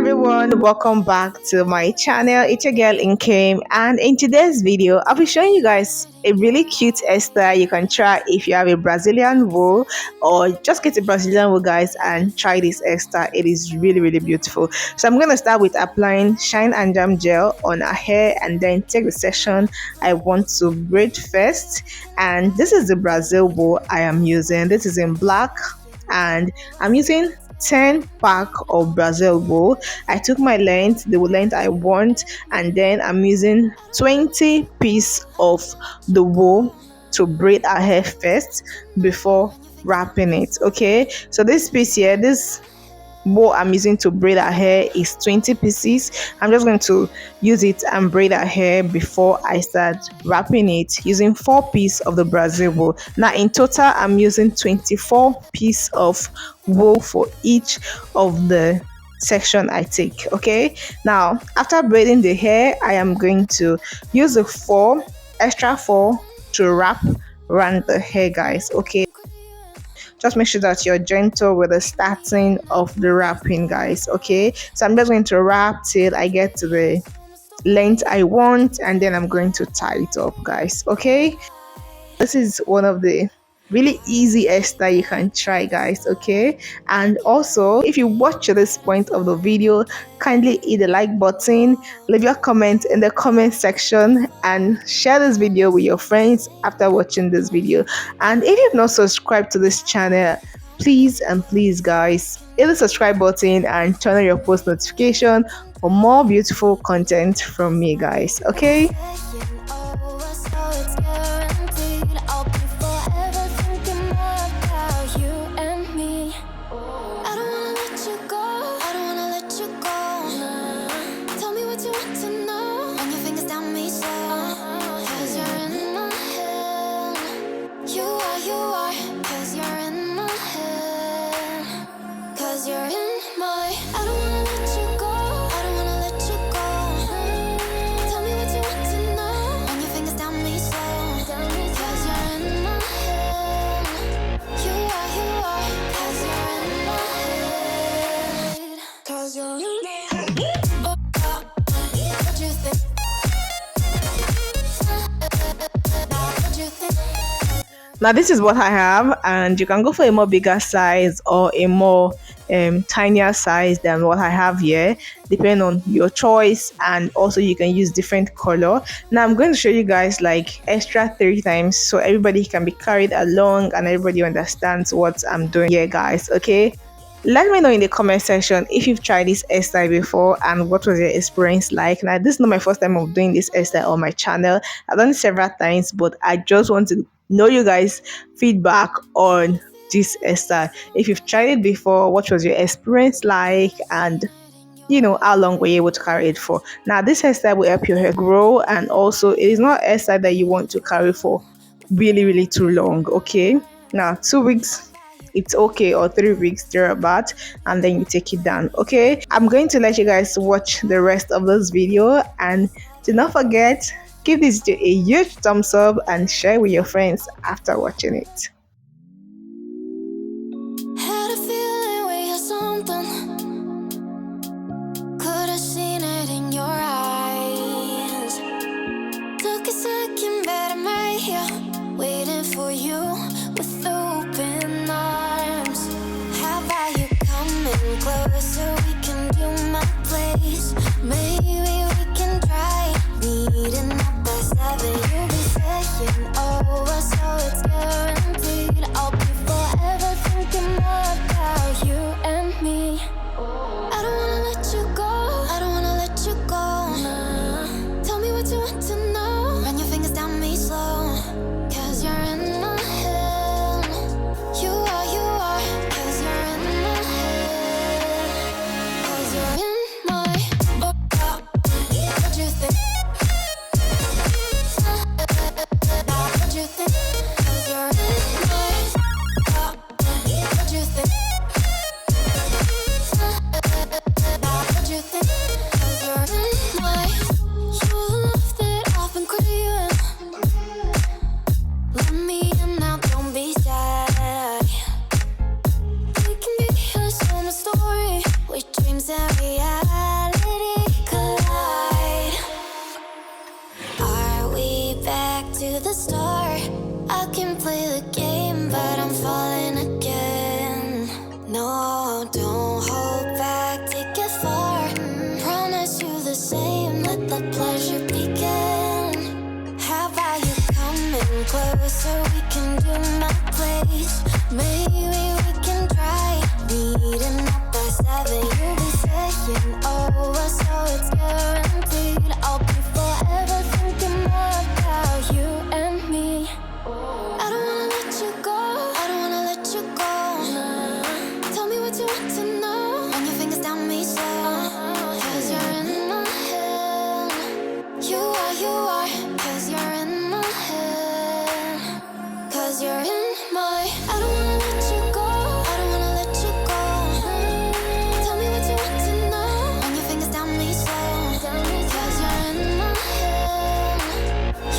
everyone, welcome back to my channel. It's your girl Inkem, and in today's video I'll be showing you guys a really cute hairstyle you can try if you have a Brazilian wool, or just get a Brazilian wool guys and try this hairstyle. It is really beautiful. So I'm going to start with applying shine and jam gel on our hair and then take the section I want to braid first. And this is the Brazil wool I am using. This is in black and I'm using 10 pack of Brazil wool. I took my length, the length I want, and then I'm using 20 piece of the wool to braid our hair first before wrapping it. Okay, so this piece here, this bowl I'm using to braid our hair is 20 pieces. I'm just going to use it and braid our hair before I start wrapping it using 4 pieces of the Brazil wool. Now in total I'm using 24 pieces of wool for each of the section I take. Okay, now after braiding the hair, I am going to use the extra 4 to wrap around the hair guys. Okay, just make sure that you're gentle with the starting of the wrapping guys. Okay, so I'm just going to wrap till I get to the length I want, and then I'm going to tie it up guys. Okay, this is one of the really easy hairstyle you can try guys. Okay, and also if you watch to this point of the video, kindly hit the like button, leave your comment in the comment section, and share this video with your friends after watching this video. And if you've not subscribed to this channel, please guys, hit the subscribe button and turn on your post notification for more beautiful content from me guys. Okay, now this is what I have, and you can go for a more bigger size or a more tinier size than what I have here, depending on your choice. And also you can use different color. Now I'm going to show you guys like extra 3 times so everybody can be carried along and everybody understands what I'm doing here guys. Okay, let me know in the comment section if you've tried this hairstyle before and what was your experience like. Now this is not my first time of doing this hairstyle on my channel. I've done it several times, but I just want to know you guys feedback on this hairstyle. If you've tried it before, what was your experience like, and you know how long were you able to carry it for. Now this hairstyle will help your hair grow, and also it is not a hairstyle that you want to carry for really too long. Okay, now 2 weeks it's okay, or 3 weeks thereabout, and then you take it down. Okay, I'm going to let you guys watch the rest of this video, and do not forget, give this video a huge thumbs up and share with your friends after watching it. Had a feeling we had something. Could have seen it in your eyes. Took a second, but I'm right here, waiting for you with open arms. How about you coming closer? We can do my place. Maybe we can try meeting up by 7. You'll be saying over, so it's guaranteed. I'll be forever thinking more about you and me. I don't wanna let you go. I don't wanna let you go. Nah. Tell me what you want to know. Run your fingers down me slow. 'Cause you're in my head. You are. 'Cause you're in my head. 'Cause you're in my. What you think? in my place. Maybe we can try meeting up by 7. You'll be saying over, so it's guaranteed. I'll be forever thinking more about you and me. I don't wanna let you go. I don't wanna let you go. Tell me what you want to know. Run your fingers down me slow. Cause you're in my head. You are. Cause you're in my head. Cause you're in my. I don't wanna let you go. I don't wanna let you go. Tell me what you want to know. Run your fingers down me slow. Cause you're in my head.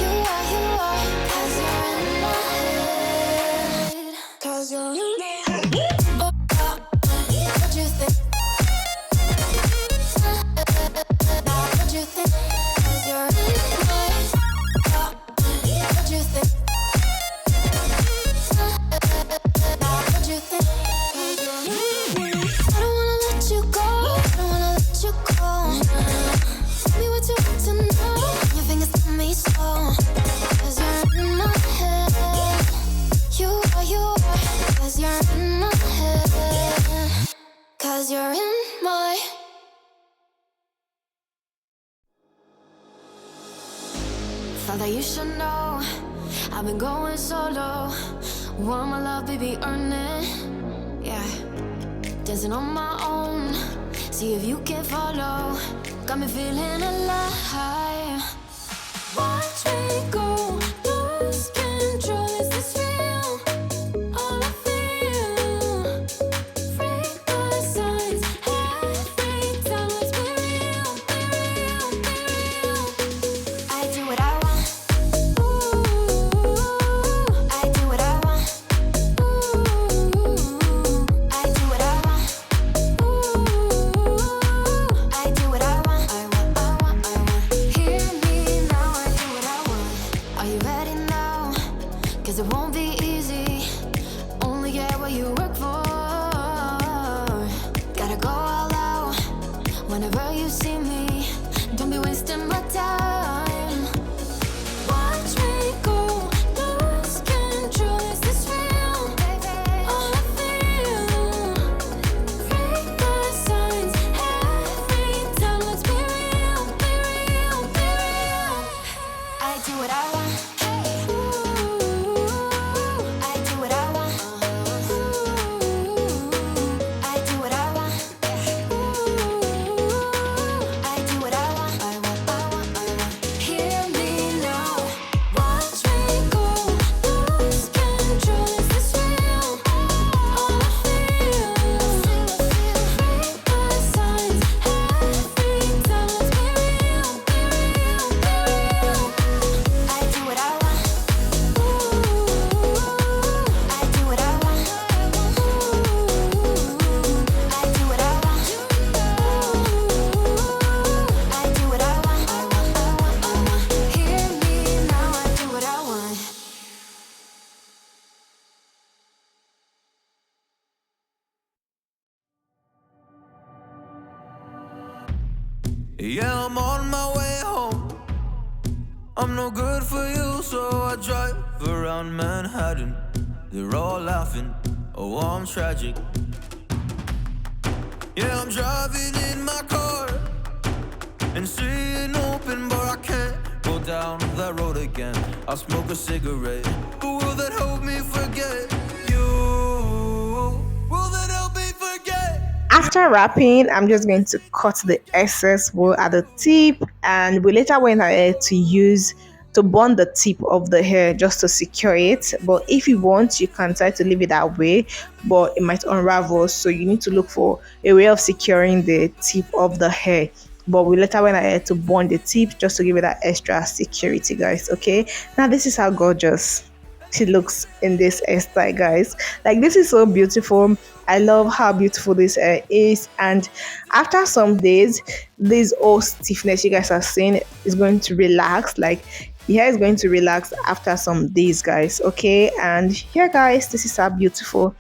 You are. Cause you're in my head. Cause you're in my head. What you think? What you think? Cause you're in my head. What you think? What you think? I don't wanna let you go. I don't wanna let you go. Tell me what you want to know. Your fingers tell me so. Cause you're in my head. You are. Cause you're in my head. Cause you're in my. Thought that you should know I've been going solo. Want my love, baby, earn it. Yeah, dancing on my own. See if you can follow. Got me feeling alive. Watch me go, lose control. Is this real? All I feel. Freak the signs. Every time, let's be real, be real, be real. I do what I want. Ooh, I do what I want. Ooh, I do what I want. Ooh, I do what I want. I want. Hear me now, I do what I want. Are you ready now? Cause it won't be easy. Only get what you work for. Gotta go all out whenever you see me. Don't be wasting my time. Watch me go, lose control. Is this real? All I feel. Freak the signs. Every time, let's be real, be real, be real. I do what I want. Ooh, I do what I want. Ooh, I do what I want. Ooh, I do what I want. I want. Hear me now. Watch me go, lose control. Is this real? All I feel. Freak the signs. Every time, let's be real, be real, be real. I do what I want. Ooh, I do what I want. Ooh, I do what I want. Ooh, I do what I want. I want. Hear me now, I do what I want. Yeah, I'm on my way home. I'm no good for you, so I drive around Manhattan. They're all laughing, oh, I'm tragic. Yeah, I'm driving in my car and seeing open, but I can't go down that road again. I'll smoke a cigarette, but will that help me forget you? Will that help me forget? After wrapping, I'm just going to cut the excess wool at the tip, and we later went ahead to bond the tip of the hair just to secure it. But if you want, you can try to leave it that way, but it might unravel, so you need to look for a way of securing the tip of the hair. But we later went ahead to bond the tip just to give it that extra security, guys. Okay, now this is how gorgeous she looks in this hairstyle, guys. Like, this is so beautiful. I love how beautiful this hair is, and after some days, this old stiffness you guys are seeing is going to relax. Like, the hair is going to relax after some days, guys. Okay, and here, guys, this is how beautiful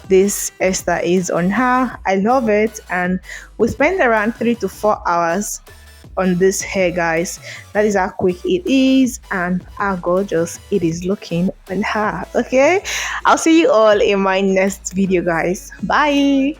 this hairstyle is on her. I love it, and we spent around 3 to 4 hours on this hair, guys. That is how quick it is and how gorgeous it is looking on her. Okay, I'll see you all in my next video, guys. Bye.